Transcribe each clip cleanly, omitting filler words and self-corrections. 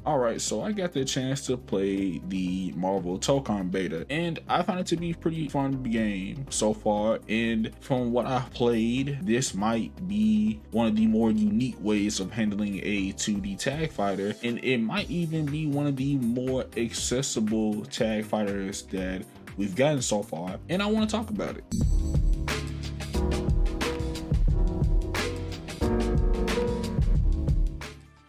Alright, so I got the chance to play the Marvel Tokon beta, and I found it to be a pretty fun game so far, and from what I've played, this might be one of the more unique ways of handling a 2D tag fighter, and it might even be one of the more accessible tag fighters that we've gotten so far, and I want to talk about it.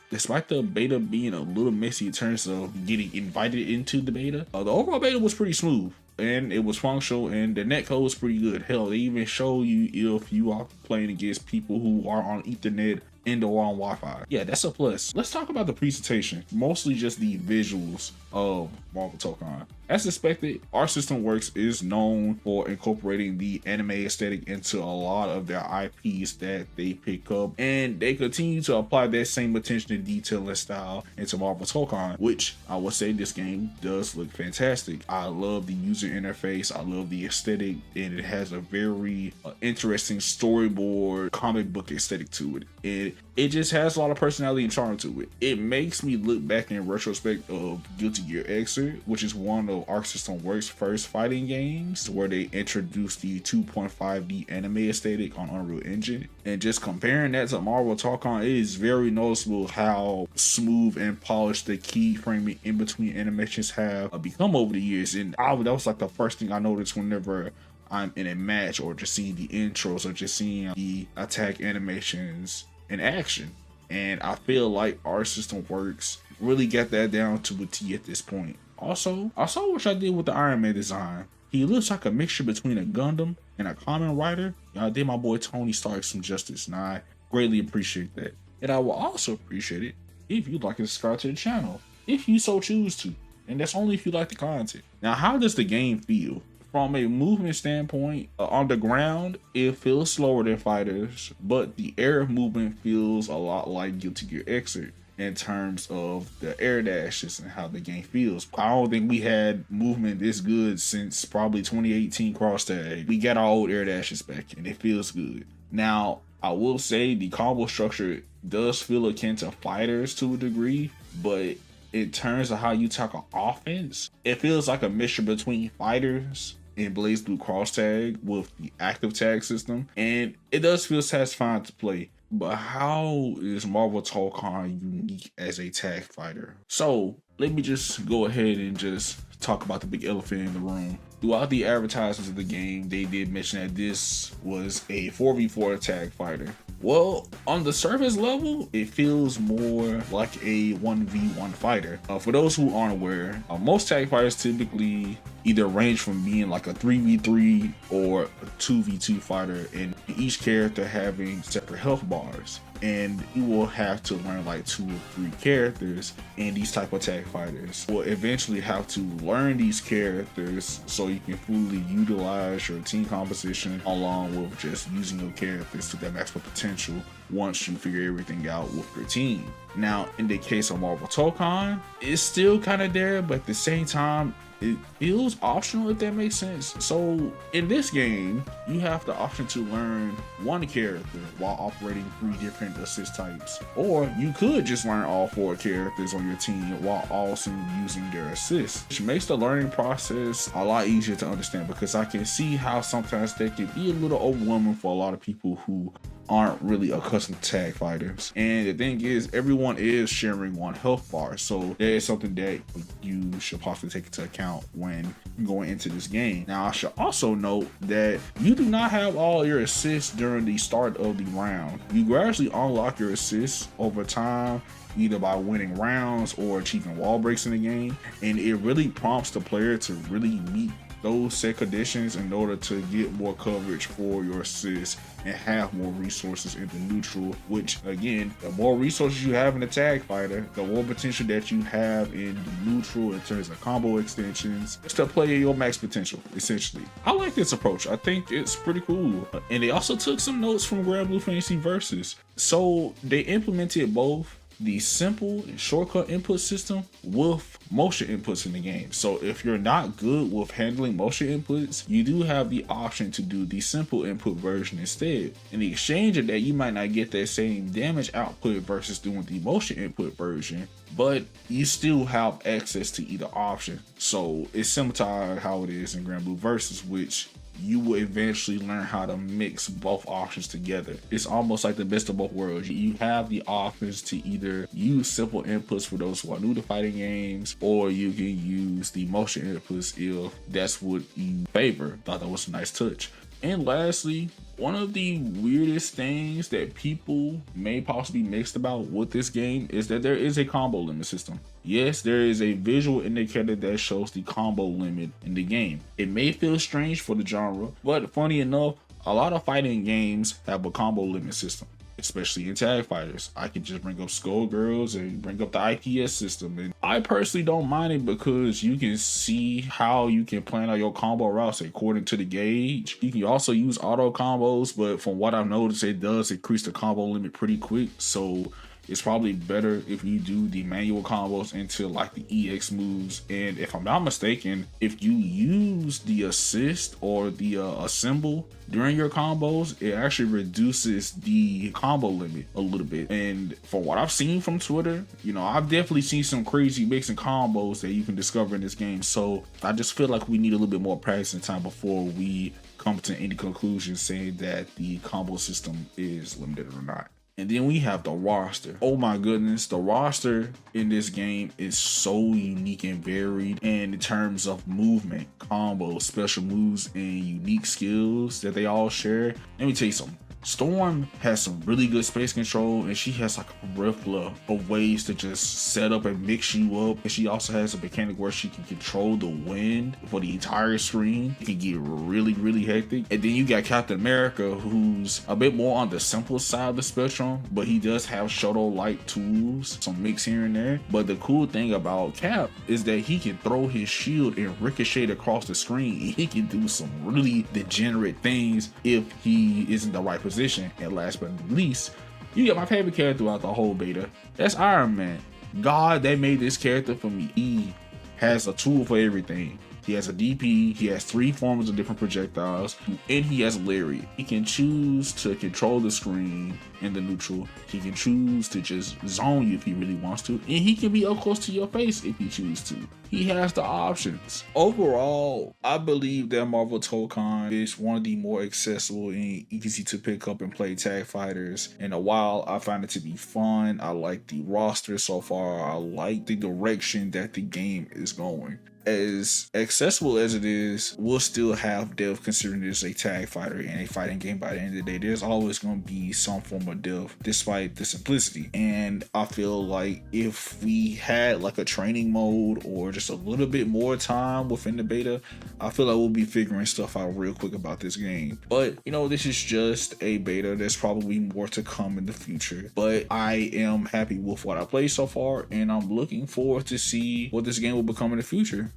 Despite the beta being a little messy in terms of getting invited into the beta, the overall beta was pretty smooth and it was functional, and the netcode was pretty good. Hell, they even show you if you are playing against people who are on Ethernet and or on Wi-Fi. Yeah, that's a plus. Let's talk about the presentation, mostly just the visuals of Marvel Tokon. As expected, Our System Works is known for incorporating the anime aesthetic into a lot of their IPs that they pick up, and they continue to apply that same attention to detail and style into Marvel Tokon, which I would say this game does look fantastic. I love the user interface, I love the aesthetic, and it has a very interesting storyboard comic book aesthetic to it. It just has a lot of personality and charm to it. It makes me look back in retrospect of Guilty Gear Xrd, which is one of Arc System Works' first fighting games, where they introduced the 2.5D anime aesthetic on Unreal Engine. And just comparing that to Marvel Tokon, it is very noticeable how smooth and polished the keyframing in between animations have become over the years. And that was like the first thing I noticed whenever I'm in a match, or just seeing the intros, or just seeing the attack animations in action. And I feel like Our System Works really got that down to a T at this point. Also, I saw what y'all did with the Iron Man design. He looks like a mixture between a Gundam and a Kamen Rider. Y'all did my boy Tony Stark some justice, and I greatly appreciate that. And I will also appreciate it if you'd like to subscribe to the channel, if you so choose to. And that's only if you like the content. Now, how does the game feel? From a movement standpoint, on the ground, it feels slower than fighters, but the air movement feels a lot like Guilty Gear Xrd in terms of the air dashes and how the game feels. I don't think we had movement this good since probably 2018 Cross Tag. We got our old air dashes back, and it feels good. Now, I will say the combo structure does feel akin to fighters to a degree, but in terms of how you tackle offense, it feels like a mixture between fighters and BlazBlue Cross Tag with the active tag system, and it does feel satisfying to play. But how is Marvel Tokon unique as a tag fighter? So let me just go ahead and just talk about the big elephant in the room. Throughout the advertisements of the game, they did mention that this was a 4v4 tag fighter. Well, on the surface level, it feels more like a 1v1 fighter. For those who aren't aware, most tag fighters typically either range from being like a 3v3 or a 2v2 fighter, and each character having separate health bars. And you will have to learn like 2 or 3 characters, and these type of tag fighters will eventually have to learn these characters so you can fully utilize your team composition, along with just using your characters to their maximum potential once you figure everything out with your team. Now, in the case of Marvel Tokon, it's still kind of there, but at the same time, it feels optional, if that makes sense. So in this game, you have the option to learn one character while operating 3 different assist types, or you could just learn all 4 characters on your team while also using their assists, which makes the learning process a lot easier to understand, because I can see how sometimes that can be a little overwhelming for a lot of people who aren't really accustomed to tag fighters. And the thing is, everyone is sharing 1 health bar, so that is something that you should possibly take into account when going into this game. Now, I should also note that you do not have all your assists during the start of the round. You gradually unlock your assists over time, either by winning rounds or achieving wall breaks in the game, and it really prompts the player to really meet those set conditions in order to get more coverage for your assists and have more resources in the neutral, which again, the more resources you have in the tag fighter, the more potential that you have in the neutral in terms of combo extensions, just to play your max potential, essentially. I like this approach. I think it's pretty cool. And they also took some notes from Grand Blue Fantasy Versus. So they implemented both the simple and shortcut input system with motion inputs in the game. So if you're not good with handling motion inputs, you do have the option to do the simple input version instead. In the exchange of that, you might not get that same damage output versus doing the motion input version, but you still have access to either option. So it's similar to how it is in Grand Blue Versus, which you will eventually learn how to mix both options together. It's almost like the best of both worlds. You have the options to either use simple inputs for those who are new to fighting games, or you can use the motion inputs if that's what you favor. Thought that was a nice touch. And lastly, one of the weirdest things that people may possibly be mixed about with this game is that there is a combo limit system. Yes, there is a visual indicator that shows the combo limit in the game. It may feel strange for the genre, but funny enough, a lot of fighting games have a combo limit system, especially in tag fighters. I can just bring up Skullgirls and bring up the IPS system, and I personally don't mind it because you can see how you can plan out your combo routes according to the gauge. You can also use auto combos, but from what I've noticed, it does increase the combo limit pretty quick, so it's probably better if you do the manual combos into like the EX moves. And if I'm not mistaken, if you use the assist or the assemble during your combos, it actually reduces the combo limit a little bit. And from what I've seen from Twitter, you know, I've definitely seen some crazy mixing combos that you can discover in this game. So I just feel like we need a little bit more practice and time before we come to any conclusion saying that the combo system is limited or not. And then we have the roster. Oh my goodness, the roster in this game is so unique and varied. And in terms of movement, combos, special moves, and unique skills that they all share, let me tell you something. Storm has some really good space control, and she has like a plethora of ways to just set up and mix you up. And she also has a mechanic where she can control the wind for the entire screen. It can get really hectic. And then you got Captain America, who's a bit more on the simple side of the spectrum, but he does have shuttle-like tools, some mix here and there. But the cool thing about Cap is that he can throw his shield and ricochet across the screen. He can do some really degenerate things if he is in the right position. And last but not least, you got my favorite character throughout the whole beta. That's Iron Man. God, they made this character for me. He has a tool for everything. He has a DP, he has 3 forms of different projectiles, and he has Lariat. He can choose to control the screen in the neutral. He can choose to just zone you if he really wants to, and he can be up close to your face if he chooses to. He has the options. Overall, I believe that Marvel Tokon is one of the more accessible and easy to pick up and play tag fighters in a while. I find it to be fun. I like the roster so far. I like the direction that the game is going. As accessible as it is, we'll still have depth considering it is a tag fighter and a fighting game. By the end of the day, there's always going to be some form of depth despite the simplicity. And I feel like if we had like a training mode or just a little bit more time within the beta, I feel like we'll be figuring stuff out real quick about this game. But you know, this is just a beta. There's probably more to come in the future, but I am happy with what I played so far, and I'm looking forward to see what this game will become in the future.